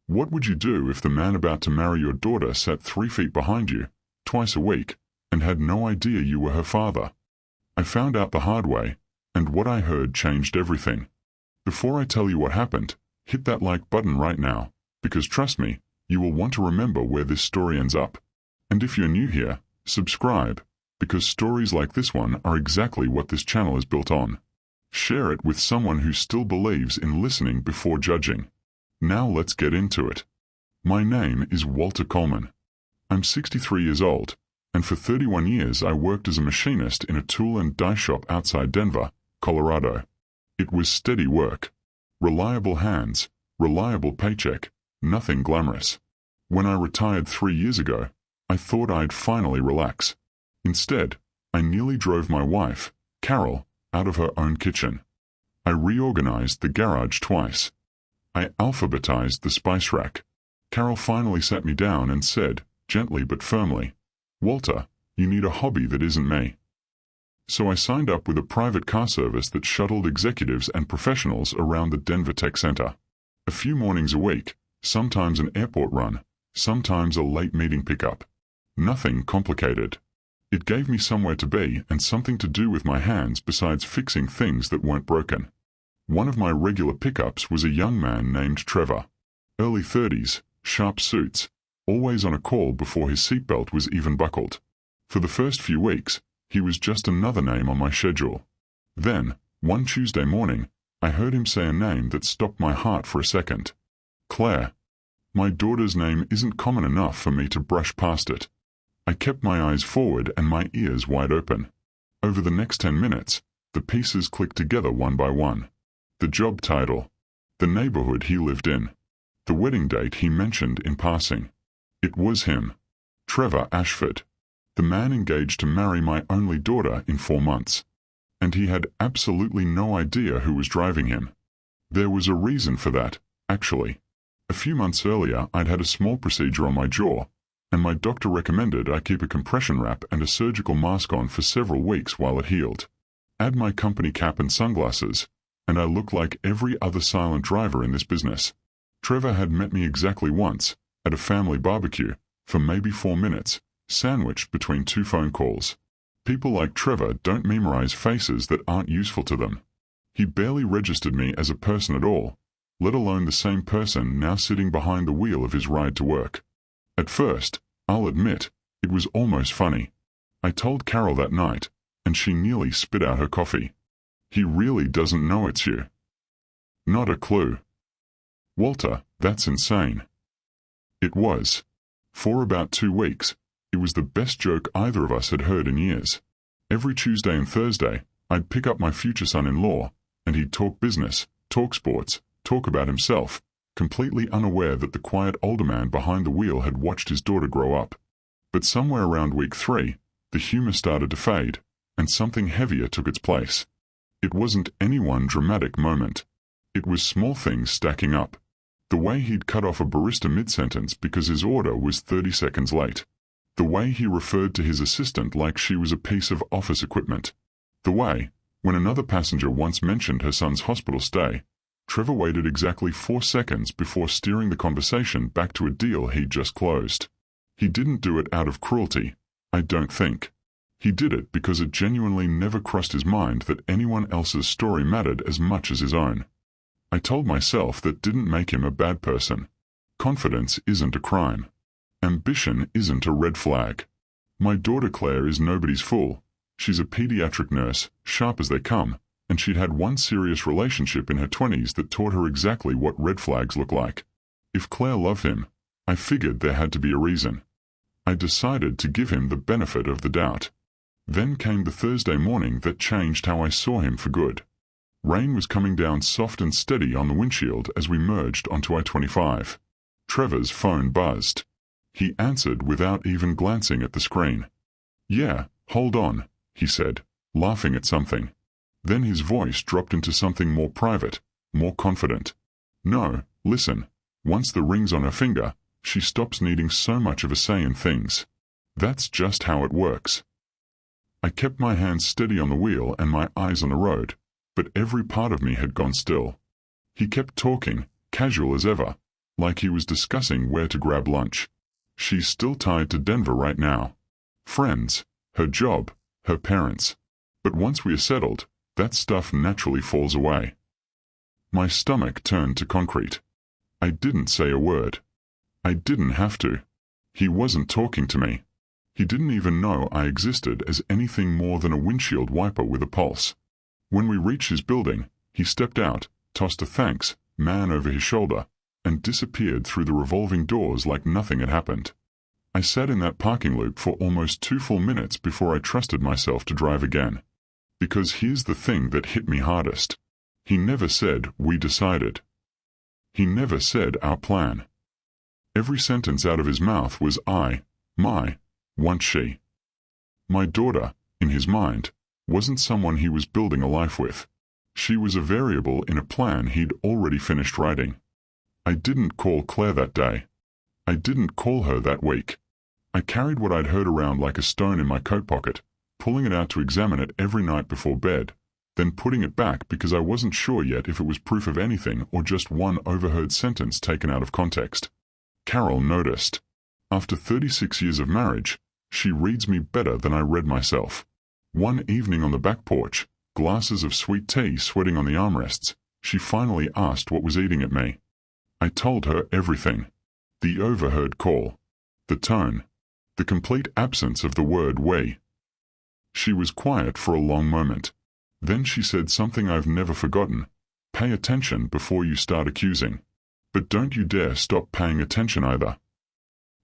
What would you do if the man about to marry your daughter sat 3 feet behind you, twice a week, and had no idea you were her father? I found out the hard way, and what I heard changed everything. Before I tell you what happened, hit that like button right now, because trust me, you will want to remember where this story ends up. And if you're new here, subscribe, because stories like this one are exactly what this channel is built on. Share it with someone who still believes in listening before judging. Now let's get into it. My name is Walter Coleman. I'm 63 years old, and for 31 years I worked as a machinist in a tool and die shop outside Denver, Colorado. It was steady work. Reliable hands, reliable paycheck, nothing glamorous. When I retired 3 years ago, I thought I'd finally relax. Instead, I nearly drove my wife, Carol, out of her own kitchen. I reorganized the garage twice. I alphabetized the spice rack. Carol finally sat me down and said, gently but firmly, "Walter, you need a hobby that isn't me." So I signed up with a private car service that shuttled executives and professionals around the Denver Tech Center. A few mornings a week, sometimes an airport run, sometimes a late meeting pickup. Nothing complicated. It gave me somewhere to be and something to do with my hands besides fixing things that weren't broken. One of my regular pickups was a young man named Trevor. Early 30s, sharp suits, always on a call before his seatbelt was even buckled. For the first few weeks, he was just another name on my schedule. Then, one Tuesday morning, I heard him say a name that stopped my heart for a second. Claire. My daughter's name isn't common enough for me to brush past it. I kept my eyes forward and my ears wide open. Over the next 10 minutes, the pieces clicked together one by one. The job title, the neighborhood he lived in, the wedding date he mentioned in passing. It was him, Trevor Ashford, the man engaged to marry my only daughter in 4 months. And he had absolutely no idea who was driving him. There was a reason for that, actually. A few months earlier, I'd had a small procedure on my jaw, and my doctor recommended I keep a compression wrap and a surgical mask on for several weeks while it healed. Add my company cap and sunglasses, and I looked like every other silent driver in this business. Trevor had met me exactly once, at a family barbecue, for maybe 4 minutes, sandwiched between 2 phone calls. People like Trevor don't memorize faces that aren't useful to them. He barely registered me as a person at all, let alone the same person now sitting behind the wheel of his ride to work. At first, I'll admit, it was almost funny. I told Carol that night, and she nearly spit out her coffee. He really doesn't know it's you. Not a clue. Walter, that's insane. It was. For about 2 weeks, it was the best joke either of us had heard in years. Every Tuesday and Thursday, I'd pick up my future son-in-law, and he'd talk business, talk sports, talk about himself, completely unaware that the quiet older man behind the wheel had watched his daughter grow up. But somewhere around week 3, the humor started to fade, and something heavier took its place. It wasn't any one dramatic moment. It was small things stacking up. The way he'd cut off a barista mid-sentence because his order was 30 seconds late. The way he referred to his assistant like she was a piece of office equipment. The way, when another passenger once mentioned her son's hospital stay, Trevor waited exactly 4 seconds before steering the conversation back to a deal he'd just closed. He didn't do it out of cruelty, I don't think. He did it because it genuinely never crossed his mind that anyone else's story mattered as much as his own. I told myself that didn't make him a bad person. Confidence isn't a crime. Ambition isn't a red flag. My daughter Claire is nobody's fool. She's a pediatric nurse, sharp as they come, and she'd had one serious relationship in her 20s that taught her exactly what red flags look like. If Claire loved him, I figured there had to be a reason. I decided to give him the benefit of the doubt. Then came the Thursday morning that changed how I saw him for good. Rain was coming down soft and steady on the windshield as we merged onto I-25. Trevor's phone buzzed. He answered without even glancing at the screen. "Yeah, hold on," he said, laughing at something. Then his voice dropped into something more private, more confident. "No, listen, once the ring's on her finger, she stops needing so much of a say in things. That's just how it works." I kept my hands steady on the wheel and my eyes on the road, but every part of me had gone still. He kept talking, casual as ever, like he was discussing where to grab lunch. She's still tied to Denver right now. Friends, her job, her parents. But once we are settled, that stuff naturally falls away. My stomach turned to concrete. I didn't say a word. I didn't have to. He wasn't talking to me. He didn't even know I existed as anything more than a windshield wiper with a pulse. When we reached his building, he stepped out, tossed a thanks man over his shoulder, and disappeared through the revolving doors like nothing had happened. I sat in that parking loop for almost 2 full minutes before I trusted myself to drive again. Because here's the thing that hit me hardest. He never said, "We decided." He never said, "Our plan." Every sentence out of his mouth was I, my, once she. My daughter, in his mind, wasn't someone he was building a life with. She was a variable in a plan he'd already finished writing. I didn't call Claire that day. I didn't call her that week. I carried what I'd heard around like a stone in my coat pocket, pulling it out to examine it every night before bed, then putting it back because I wasn't sure yet if it was proof of anything or just one overheard sentence taken out of context. Carol noticed. After 36 years of marriage, she reads me better than I read myself. One evening on the back porch, glasses of sweet tea sweating on the armrests, she finally asked what was eating at me. I told her everything. The overheard call. The tone. The complete absence of the word we. She was quiet for a long moment. Then she said something I've never forgotten. Pay attention before you start accusing. But don't you dare stop paying attention either.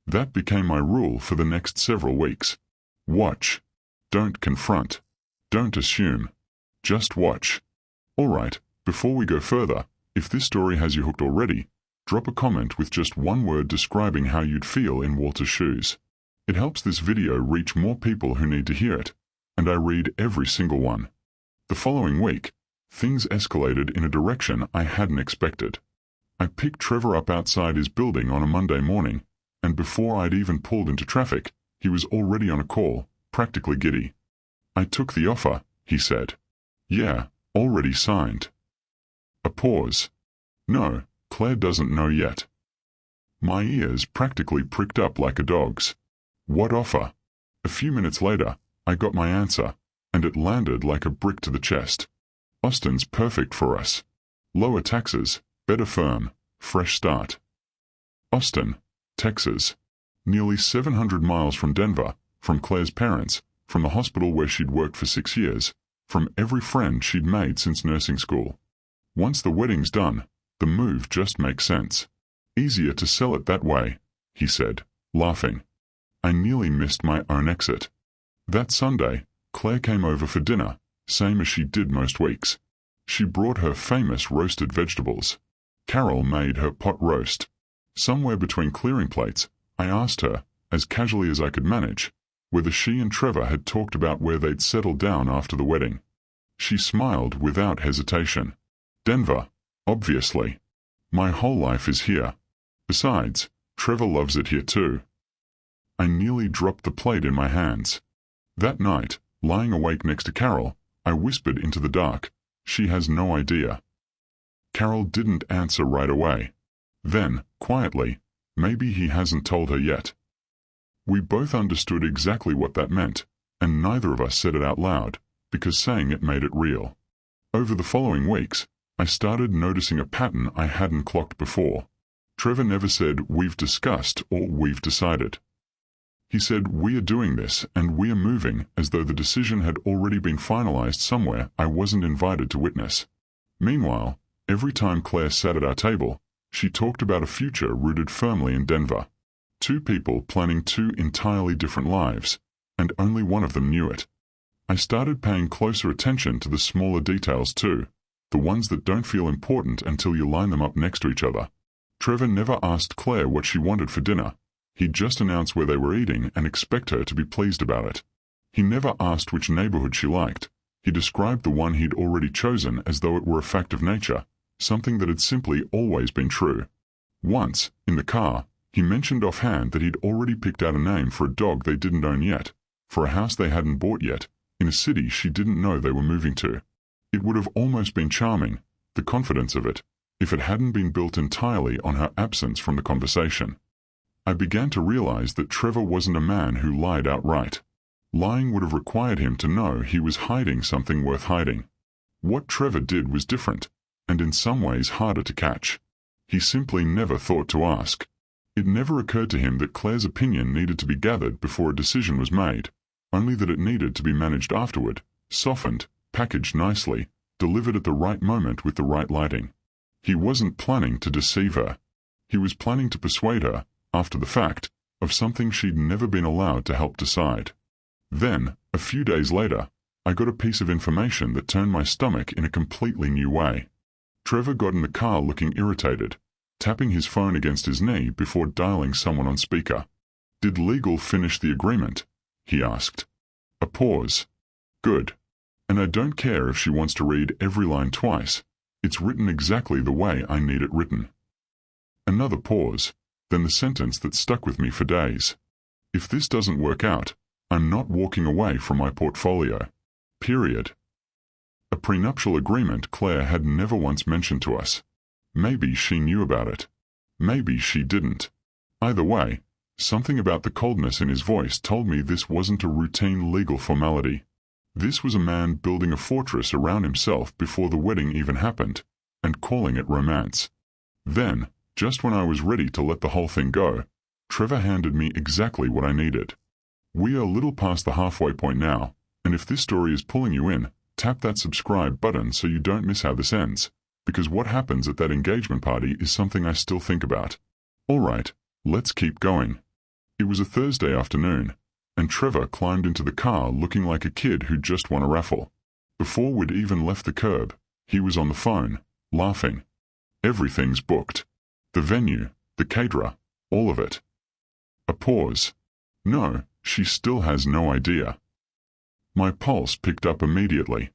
That became my rule for the next several weeks. Watch. Don't confront. Don't assume. Just watch. Alright, before we go further, if this story has you hooked already, drop a comment with just one word describing how you'd feel in Walter's shoes. It helps this video reach more people who need to hear it, and I read every single one. The following week, things escalated in a direction I hadn't expected. I picked Trevor up outside his building on a Monday morning, and before I'd even pulled into traffic, he was already on a call, practically giddy. "I took the offer," he said. "Yeah, already signed." A pause. "No, Claire doesn't know yet." My ears practically pricked up like a dog's. What offer? A few minutes later, I got my answer, and it landed like a brick to the chest. Austin's perfect for us. Lower taxes, better firm, fresh start. Austin, Texas. Nearly 700 miles from Denver, from Claire's parents, from the hospital where she'd worked for 6 years, from every friend she'd made since nursing school. Once the wedding's done, the move just makes sense. Easier to sell it that way, he said, laughing. I nearly missed my own exit. That Sunday, Claire came over for dinner, same as she did most weeks. She brought her famous roasted vegetables. Carol made her pot roast. Somewhere between clearing plates, I asked her, as casually as I could manage, whether she and Trevor had talked about where they'd settled down after the wedding. She smiled without hesitation. Denver, obviously. My whole life is here. Besides, Trevor loves it here too. I nearly dropped the plate in my hands. That night, lying awake next to Carol, I whispered into the dark, "She has no idea." Carol didn't answer right away. Then, quietly, "Maybe he hasn't told her yet." We both understood exactly what that meant, and neither of us said it out loud, because saying it made it real. Over the following weeks, I started noticing a pattern I hadn't clocked before. Trevor never said, "We've discussed" or "We've decided." He said, "We are doing this, and we are moving," as though the decision had already been finalized somewhere I wasn't invited to witness. Meanwhile, every time Claire sat at our table, she talked about a future rooted firmly in Denver. Two people planning two entirely different lives, and only one of them knew it. I started paying closer attention to the smaller details too, the ones that don't feel important until you line them up next to each other. Trevor never asked Claire what she wanted for dinner. He'd just announce where they were eating and expect her to be pleased about it. He never asked which neighborhood she liked. He described the one he'd already chosen as though it were a fact of nature, something that had simply always been true. Once, in the car, he mentioned offhand that he'd already picked out a name for a dog they didn't own yet, for a house they hadn't bought yet, in a city she didn't know they were moving to. It would have almost been charming, the confidence of it, if it hadn't been built entirely on her absence from the conversation. I began to realize that Trevor wasn't a man who lied outright. Lying would have required him to know he was hiding something worth hiding. What Trevor did was different, and in some ways harder to catch. He simply never thought to ask. It never occurred to him that Claire's opinion needed to be gathered before a decision was made, only that it needed to be managed afterward, softened, packaged nicely, delivered at the right moment with the right lighting. He wasn't planning to deceive her. He was planning to persuade her, after the fact, of something she'd never been allowed to help decide. Then, a few days later, I got a piece of information that turned my stomach in a completely new way. Trevor got in the car looking irritated, tapping his phone against his knee before dialing someone on speaker. "Did legal finish the agreement?" he asked. A pause. "Good. And I don't care if she wants to read every line twice. It's written exactly the way I need it written." Another pause, then the sentence that stuck with me for days. "If this doesn't work out, I'm not walking away from my portfolio. Period." A prenuptial agreement Claire had never once mentioned to us. Maybe she knew about it. Maybe she didn't. Either way, something about the coldness in his voice told me this wasn't a routine legal formality. This was a man building a fortress around himself before the wedding even happened, and calling it romance. Then, just when I was ready to let the whole thing go, Trevor handed me exactly what I needed. We are a little past the halfway point now, and if this story is pulling you in, tap that subscribe button so you don't miss how this ends, because what happens at that engagement party is something I still think about. Alright, let's keep going. It was a Thursday afternoon, and Trevor climbed into the car looking like a kid who'd just won a raffle. Before we'd even left the curb, he was on the phone, laughing. Everything's booked. The venue, the caterer, all of it. A pause. No, she still has no idea. My pulse picked up immediately.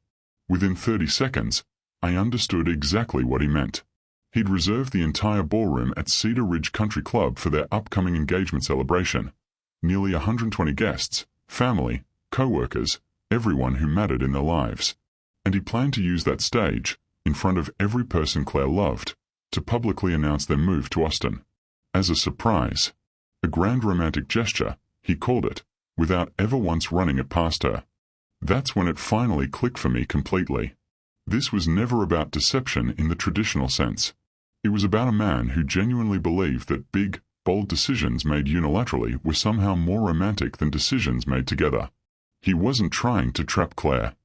Within 30 seconds, I understood exactly what he meant. He'd reserved the entire ballroom at Cedar Ridge Country Club for their upcoming engagement celebration. Nearly 120 guests, family, co-workers, everyone who mattered in their lives. And he planned to use that stage, in front of every person Claire loved, to publicly announce their move to Austin. As a surprise. A grand romantic gesture, he called it, without ever once running it past her. That's when it finally clicked for me completely. This was never about deception in the traditional sense. It was about a man who genuinely believed that big, bold decisions made unilaterally were somehow more romantic than decisions made together. He wasn't trying to trap Claire.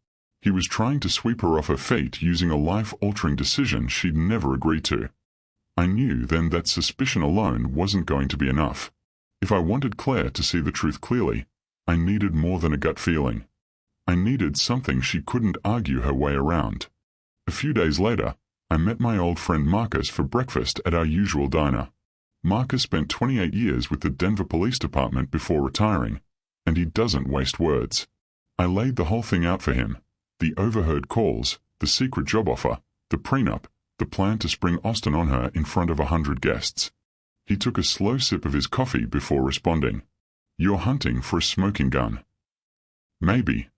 He was trying to sweep her off her feet using a life-altering decision she'd never agreed to. I knew then that suspicion alone wasn't going to be enough. If I wanted Claire to see the truth clearly, I needed more than a gut feeling. I needed something she couldn't argue her way around. A few days later, I met my old friend Marcus for breakfast at our usual diner. Marcus spent 28 years with the Denver Police Department before retiring, and he doesn't waste words. I laid the whole thing out for him. The overheard calls, the secret job offer, the prenup, the plan to spring Austin on her in front of 100 guests. He took a slow sip of his coffee before responding. "You're hunting for a smoking gun." "Maybe.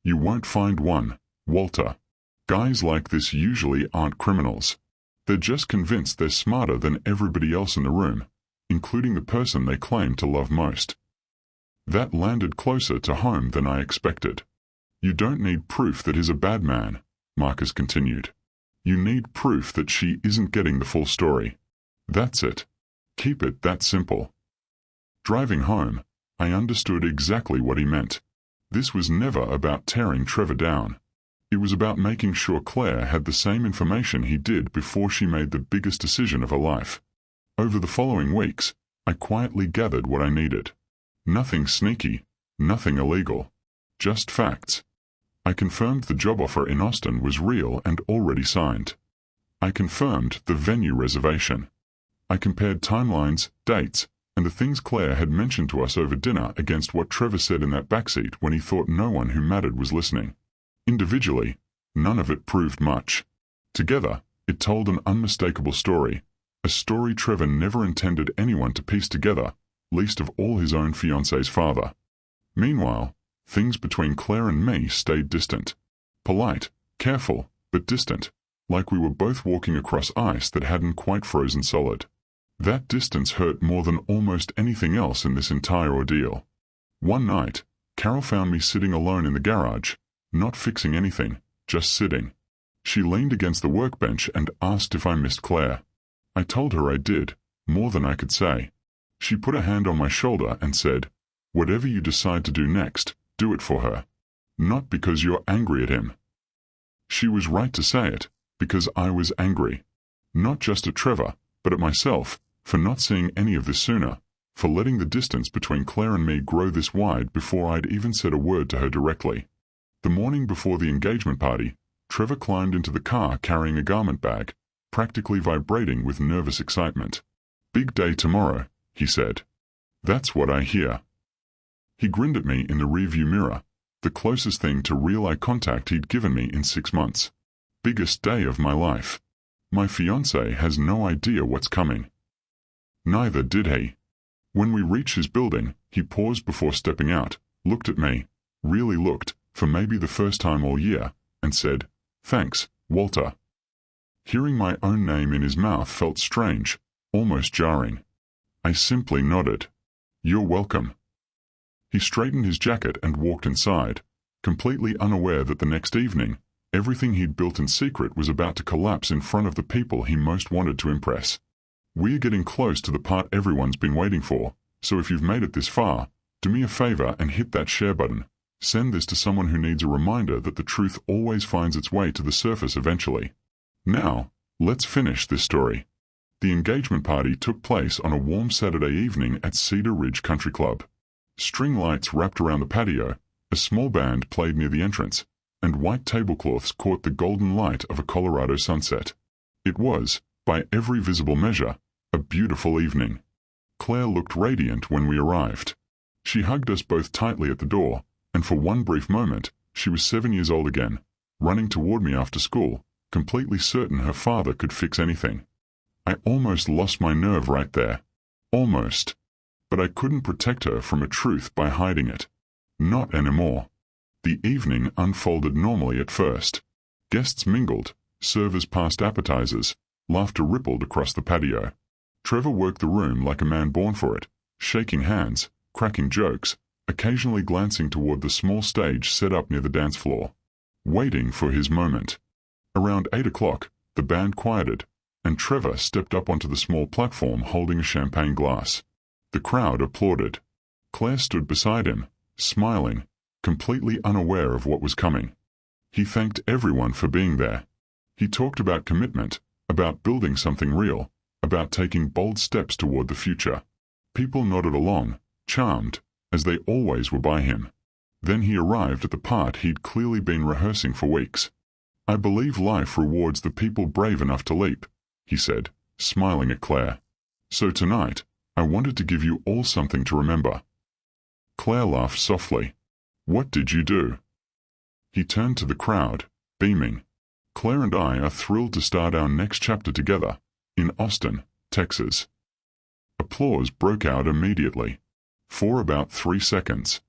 You won't find one, Walter. Guys like this usually aren't criminals. They're just convinced they're smarter than everybody else in the room, including the person they claim to love most." That landed closer to home than I expected. "You don't need proof that he's a bad man," Marcus continued. "You need proof that she isn't getting the full story. That's it. Keep it that simple." Driving home, I understood exactly what he meant. This was never about tearing Trevor down. It was about making sure Claire had the same information he did before she made the biggest decision of her life. Over the following weeks, I quietly gathered what I needed. Nothing sneaky, nothing illegal. Just facts. I confirmed the job offer in Austin was real and already signed. I confirmed the venue reservation. I compared timelines, dates, and the things Claire had mentioned to us over dinner against what Trevor said in that backseat when he thought no one who mattered was listening. Individually, none of it proved much. Together, it told an unmistakable story, a story Trevor never intended anyone to piece together, least of all his own fiancé's father. Meanwhile, things between Claire and me stayed distant. Polite, careful, but distant, like we were both walking across ice that hadn't quite frozen solid. That distance hurt more than almost anything else in this entire ordeal. One night, Carol found me sitting alone in the garage, not fixing anything, just sitting. She leaned against the workbench and asked if I missed Claire. I told her I did, more than I could say. She put a hand on my shoulder and said, "Whatever you decide to do next, do it for her. Not because you're angry at him." She was right to say it, because I was angry. Not just at Trevor, but at myself, for not seeing any of this sooner, for letting the distance between Claire and me grow this wide before I'd even said a word to her directly. The morning before the engagement party, Trevor climbed into the car carrying a garment bag, practically vibrating with nervous excitement. "Big day tomorrow," he said. "That's what I hear." He grinned at me in the rearview mirror, the closest thing to real eye contact he'd given me in 6 months. Biggest day of my life. My fiancé has no idea what's coming. Neither did he. When we reached his building, he paused before stepping out, looked at me, really looked, for maybe the first time all year, and said, "Thanks, Walter." Hearing my own name in his mouth felt strange, almost jarring. I simply nodded. "You're welcome." He straightened his jacket and walked inside, completely unaware that the next evening, everything he'd built in secret was about to collapse in front of the people he most wanted to impress. We're getting close to the part everyone's been waiting for, so if you've made it this far, do me a favor and hit that share button. Send this to someone who needs a reminder that the truth always finds its way to the surface eventually. Now, let's finish this story. The engagement party took place on a warm Saturday evening at Cedar Ridge Country Club. String lights wrapped around the patio, a small band played near the entrance, and white tablecloths caught the golden light of a Colorado sunset. It was, by every visible measure, a beautiful evening. Claire looked radiant when we arrived. She hugged us both tightly at the door, and for one brief moment, she was 7 years old again, running toward me after school, completely certain her father could fix anything. I almost lost my nerve right there. Almost. But I couldn't protect her from a truth by hiding it. Not anymore. The evening unfolded normally at first. Guests mingled, servers passed appetizers, laughter rippled across the patio. Trevor worked the room like a man born for it, shaking hands, cracking jokes, occasionally glancing toward the small stage set up near the dance floor, waiting for his moment. Around 8 o'clock, the band quieted, and Trevor stepped up onto the small platform holding a champagne glass. The crowd applauded. Claire stood beside him, smiling, completely unaware of what was coming. He thanked everyone for being there. He talked about commitment, about building something real, about taking bold steps toward the future. People nodded along, charmed, as they always were by him. Then he arrived at the part he'd clearly been rehearsing for weeks. "I believe life rewards the people brave enough to leap," he said, smiling at Claire. "So tonight, I wanted to give you all something to remember." Claire laughed softly. "What did you do?" He turned to the crowd, beaming. "Claire and I are thrilled to start our next chapter together, in Austin, Texas." Applause broke out immediately, for about 3 seconds.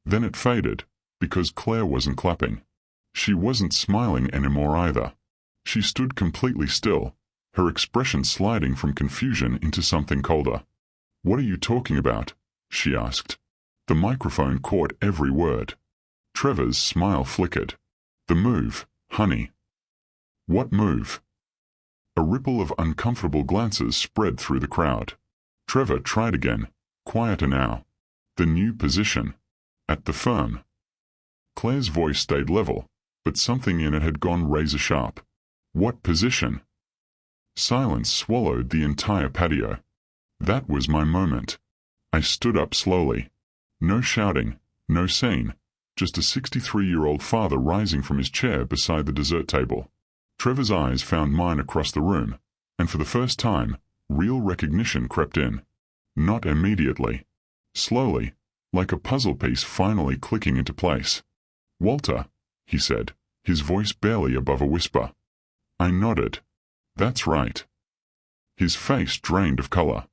Then it faded, because Claire wasn't clapping. She wasn't smiling anymore either. She stood completely still, her expression sliding from confusion into something colder. "What are you talking about?" she asked. The microphone caught every word. Trevor's smile flickered. "The move, honey." "What move?" A ripple of uncomfortable glances spread through the crowd. Trevor tried again, quieter now. "The new position. At the firm." Claire's voice stayed level, but something in it had gone razor-sharp. "What position?" Silence swallowed the entire patio. That was my moment. I stood up slowly. No shouting, no scene, just a 63-year-old father rising from his chair beside the dessert table. Trevor's eyes found mine across the room, and for the first time, real recognition crept in. Not immediately. Slowly, like a puzzle piece finally clicking into place. "Walter," he said, his voice barely above a whisper. I nodded. "That's right." His face drained of color.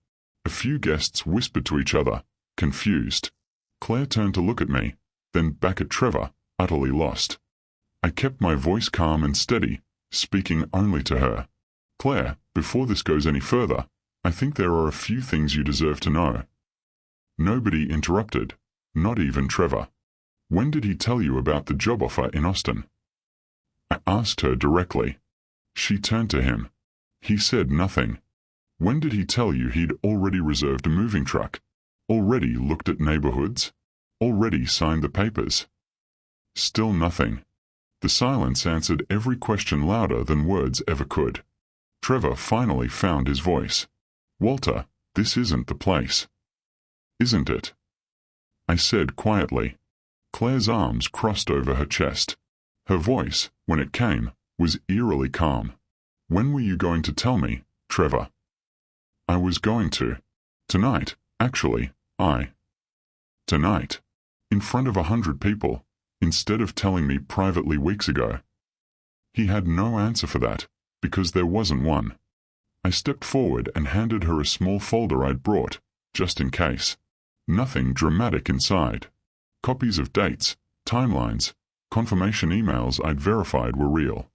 A few guests whispered to each other, confused. Claire turned to look at me, then back at Trevor, utterly lost. I kept my voice calm and steady, speaking only to her. "Claire, before this goes any further, I think there are a few things you deserve to know." Nobody interrupted, not even Trevor. "When did he tell you about the job offer in Austin?" I asked her directly. She turned to him. He said nothing. "When did he tell you he'd already reserved a moving truck? Already looked at neighborhoods? Already signed the papers?" Still nothing. The silence answered every question louder than words ever could. Trevor finally found his voice. "Walter, this isn't the place." "Isn't it?" I said quietly. Claire's arms crossed over her chest. Her voice, when it came, was eerily calm. "When were you going to tell me, Trevor?" "I was going to. Tonight, actually, Tonight. In front of 100 people, instead of telling me privately weeks ago." He had no answer for that, because there wasn't one. I stepped forward and handed her a small folder I'd brought, just in case. Nothing dramatic inside. Copies of dates, timelines, confirmation emails I'd verified were real.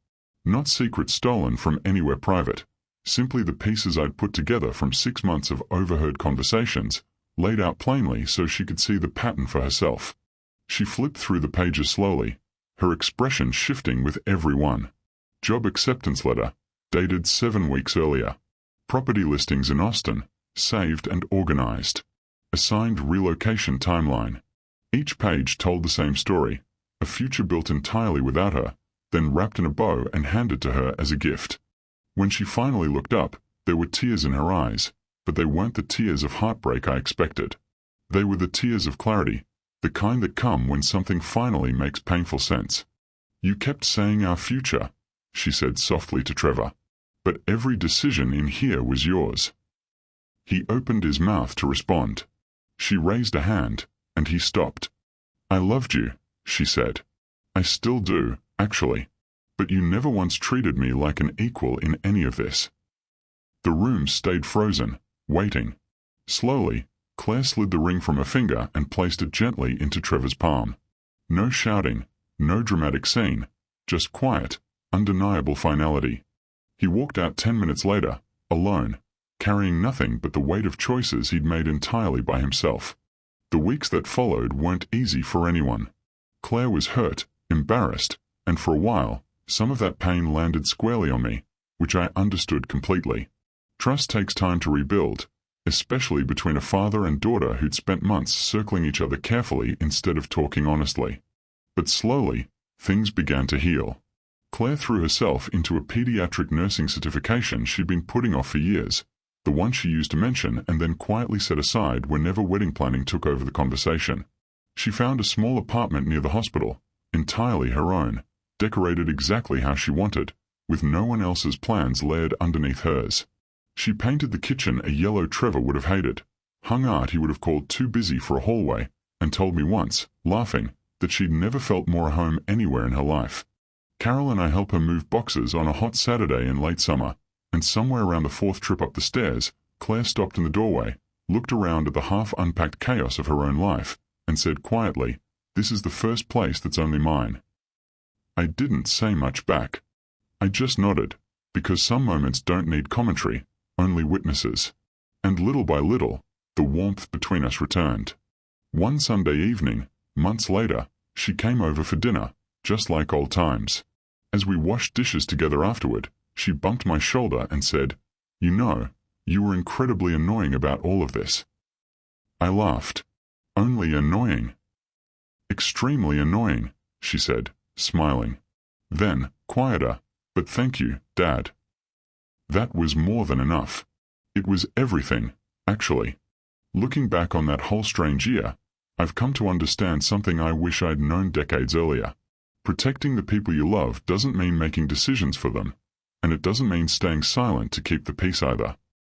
Not secrets stolen from anywhere private, simply the pieces I'd put together from 6 months of overheard conversations, laid out plainly so she could see the pattern for herself. She flipped through the pages slowly, her expression shifting with every one. Job acceptance letter, dated 7 weeks earlier. Property listings in Austin, saved and organized. Assigned relocation timeline. Each page told the same story, a future built entirely without her, then wrapped in a bow and handed to her as a gift. When she finally looked up, there were tears in her eyes, but they weren't the tears of heartbreak I expected. They were the tears of clarity, the kind that come when something finally makes painful sense. "You kept saying our future," she said softly to Trevor, "but every decision in here was yours." He opened his mouth to respond. She raised a hand, and he stopped. "I loved you," she said. "I still do, actually. But you never once treated me like an equal in any of this." The room stayed frozen, waiting. Slowly, Claire slid the ring from her finger and placed it gently into Trevor's palm. No shouting, no dramatic scene, just quiet, undeniable finality. He walked out 10 minutes later, alone, carrying nothing but the weight of choices he'd made entirely by himself. The weeks that followed weren't easy for anyone. Claire was hurt, embarrassed, and for a while, some of that pain landed squarely on me, which I understood completely. Trust takes time to rebuild, especially between a father and daughter who'd spent months circling each other carefully instead of talking honestly. But slowly, things began to heal. Claire threw herself into a pediatric nursing certification she'd been putting off for years, the one she used to mention and then quietly set aside whenever wedding planning took over the conversation. She found a small apartment near the hospital, entirely her own, decorated exactly how she wanted, with no one else's plans layered underneath hers. She painted the kitchen a yellow Trevor would have hated, hung art he would have called too busy for a hallway, and told me once, laughing, that she'd never felt more at home anywhere in her life. Carol and I help her move boxes on a hot Saturday in late summer, and somewhere around the 4th trip up the stairs, Claire stopped in the doorway, looked around at the half-unpacked chaos of her own life, and said quietly, "This is the first place that's only mine." I didn't say much back. I just nodded, because some moments don't need commentary, only witnesses. And little by little, the warmth between us returned. One Sunday evening, months later, she came over for dinner, just like old times. As we washed dishes together afterward, she bumped my shoulder and said, "You know, you were incredibly annoying about all of this." I laughed. "Only annoying?" "Extremely annoying," she said, smiling. Then, quieter, "But thank you, Dad." That was more than enough. It was everything, actually. Looking back on that whole strange year, I've come to understand something I wish I'd known decades earlier. Protecting the people you love doesn't mean making decisions for them, and it doesn't mean staying silent to keep the peace either.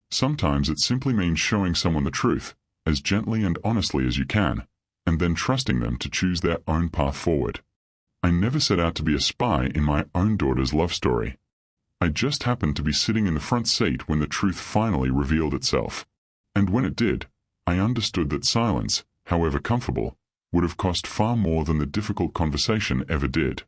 Sometimes it simply means showing someone the truth, as gently and honestly as you can, and then trusting them to choose their own path forward. I never set out to be a spy in my own daughter's love story. I just happened to be sitting in the front seat when the truth finally revealed itself. And when it did, I understood that silence, however comfortable, would have cost far more than the difficult conversation ever did.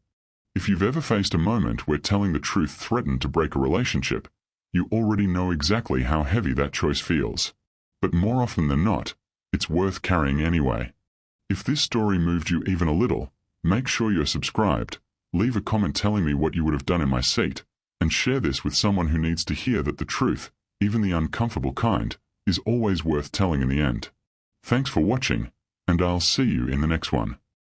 If you've ever faced a moment where telling the truth threatened to break a relationship, you already know exactly how heavy that choice feels. But more often than not, it's worth carrying anyway. If this story moved you even a little, make sure you're subscribed, leave a comment telling me what you would have done in my seat, and share this with someone who needs to hear that the truth, even the uncomfortable kind, is always worth telling in the end. Thanks for watching, and I'll see you in the next one.